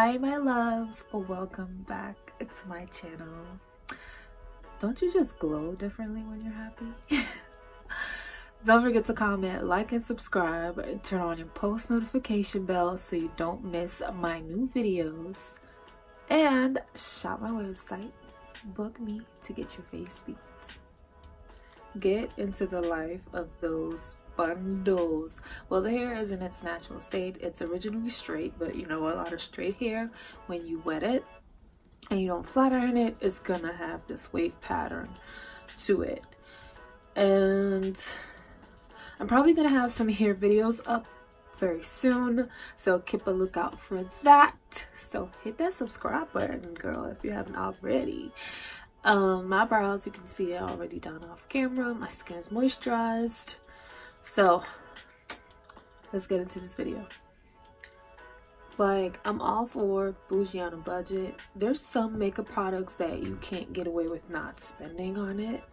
Hi my loves, welcome back to my channel. Don't you just glow differently when you're happy? Don't forget to comment, like, and subscribe. Turn on your post notification bell so you don't miss my new videos. And shop my website. Book me to get your face beat. Get into the life of those bundles. Well, the hair is in its natural state. It's originally straight, but you know, a lot of straight hair, when you wet it and you don't flat iron it, it's gonna have this wave pattern to it. And I'm probably gonna have some hair videos up very soon, so keep a lookout for that. So hit that subscribe button, girl, if you haven't already. My brows, you can see, are already done off camera. My skin is moisturized. So let's get into this video. Like, I'm all for bougie on a budget. There's some makeup products that you can't get away with not spending on it.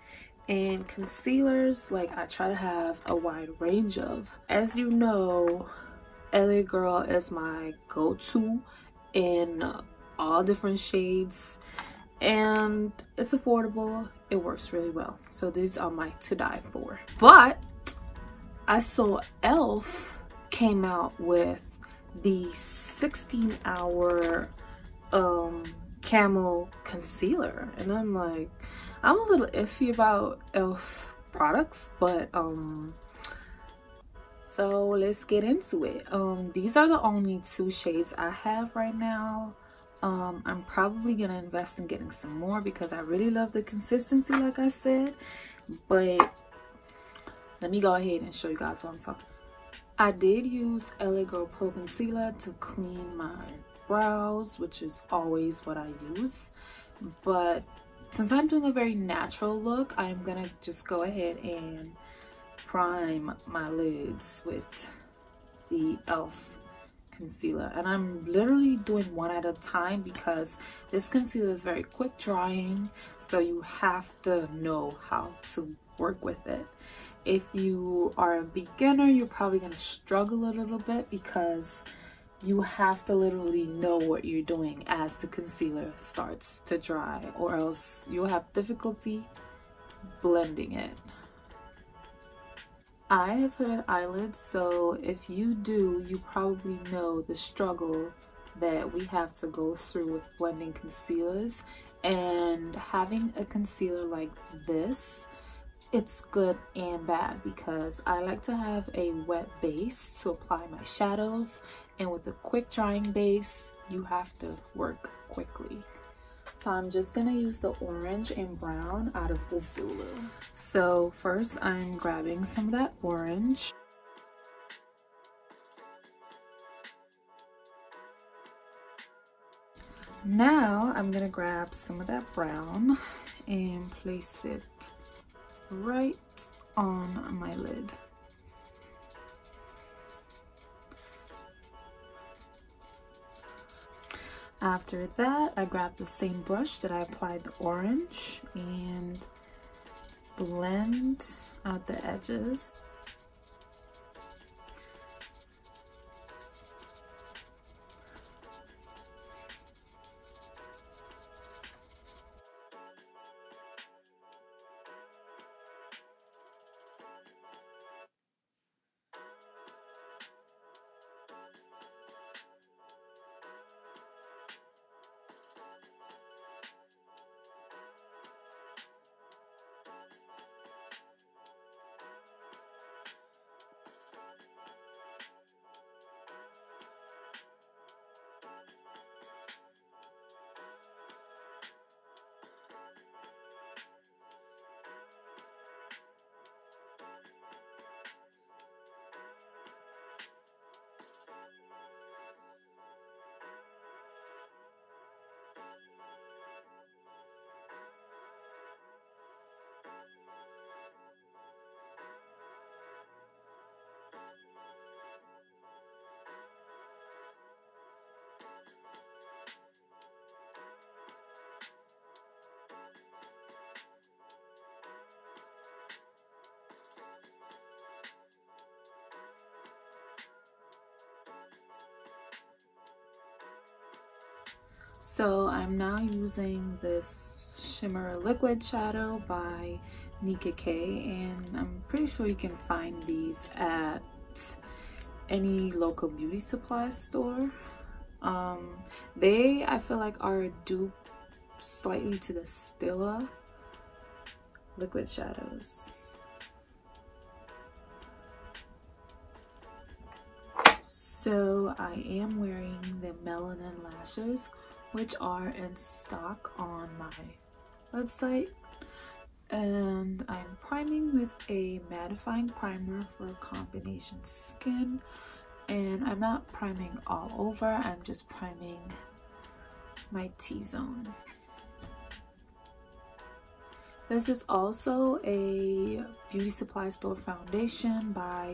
And concealers, like, I try to have a wide range of. As you know, LA Girl is my go-to in all different shades. And it's affordable, it works really well. So these are my to die for. But I saw e.l.f. came out with the 16-hour camo concealer, and I'm like, I'm a little iffy about e.l.f. products, but so let's get into it. These are the only two shades I have right now. I'm probably gonna invest in getting some more because I really love the consistency, like I said. But let me go ahead and show you guys what I'm talking about. I did use LA Girl Pro Concealer to clean my brows, which is always what I use. But since I'm doing a very natural look, I'm gonna just go ahead and prime my lids with the e.l.f. concealer, and I'm literally doing one at a time because this concealer is very quick drying, so you have to know how to work with it. If you are a beginner, you're probably going to struggle a little bit because you have to literally know what you're doing as the concealer starts to dry, or else you'll have difficulty blending it. I have hooded eyelids, so if you do, you probably know the struggle that we have to go through with blending concealers. And having a concealer like this, it's good and bad because I like to have a wet base to apply my shadows, and with a quick drying base, you have to work quickly. So I'm just gonna use the orange and brown out of the Zulu. So first I'm grabbing some of that orange. Now I'm gonna grab some of that brown and place it right on my lid. After that, I grab the same brush that I applied the orange and blend out the edges. So I'm now using this shimmer liquid shadow by Nika K, and I'm pretty sure you can find these at any local beauty supply store. They, I feel like, are a dupe slightly to the Stila liquid shadows. So I am wearing the Melanin lashes, which are in stock on my website, and I'm priming with a mattifying primer for combination skin. And I'm not priming all over, I'm just priming my T-zone. This is also a beauty supply store foundation by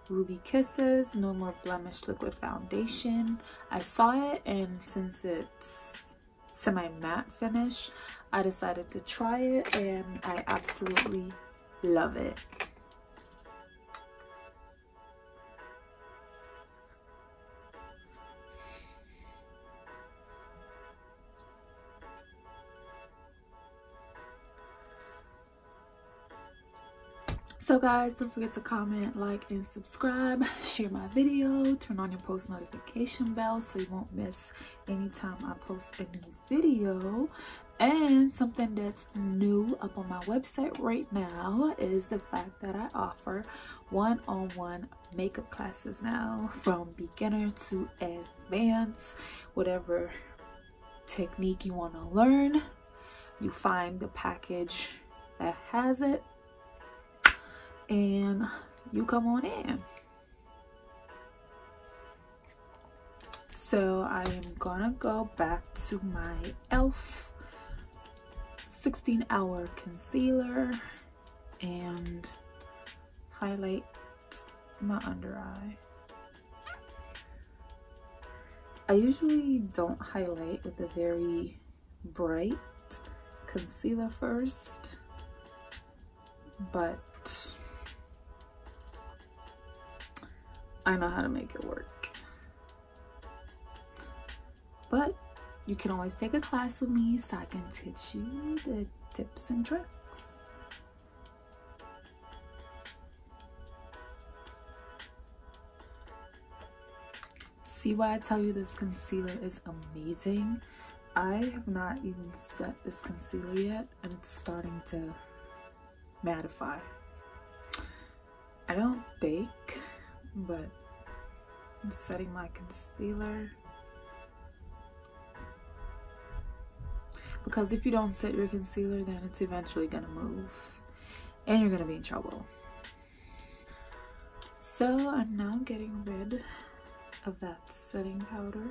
Ruby Kisses, No More Blemish Liquid Foundation. I saw it, and since it's semi-matte finish, I decided to try it, and I absolutely love it. So guys, don't forget to comment, like, and subscribe, share my video, turn on your post notification bell so you won't miss anytime I post a new video. And something that's new up on my website right now is the fact that I offer one-on-one makeup classes now, from beginner to advanced. Whatever technique you want to learn, you find the package that has it, and you come on in. So I am gonna go back to my e.l.f. 16-hour concealer and highlight my under eye. I usually don't highlight with a very bright concealer first, but I know how to make it work. But you can always take a class with me so I can teach you the tips and tricks. See why I tell you this concealer is amazing? I have not even set this concealer yet, and it's starting to mattify. I don't bake, but I'm setting my concealer, because if you don't set your concealer, then it's eventually gonna move and you're gonna be in trouble. So I'm now getting rid of that setting powder.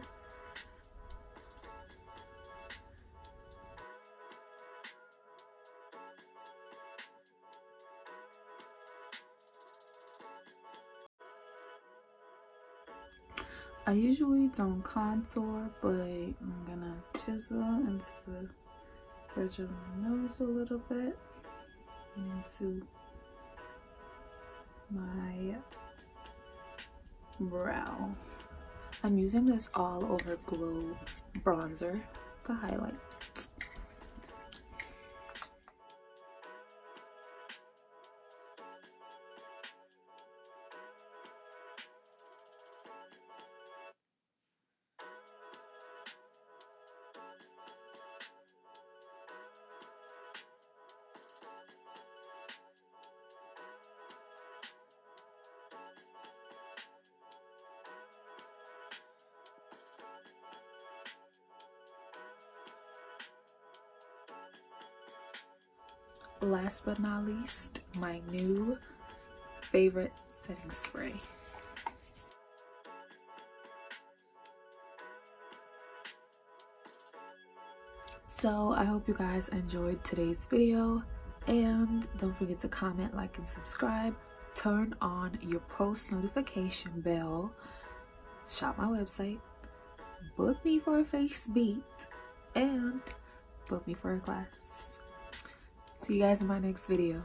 I usually don't contour, but I'm gonna chisel into the bridge of my nose a little bit and into my brow. I'm using this all over glow bronzer to highlight. Last but not least, my new favorite setting spray. So I hope you guys enjoyed today's video, and don't forget to comment, like, and subscribe. Turn on your post notification bell. Shop my website. Book me for a face beat, and book me for a class. See you guys in my next video.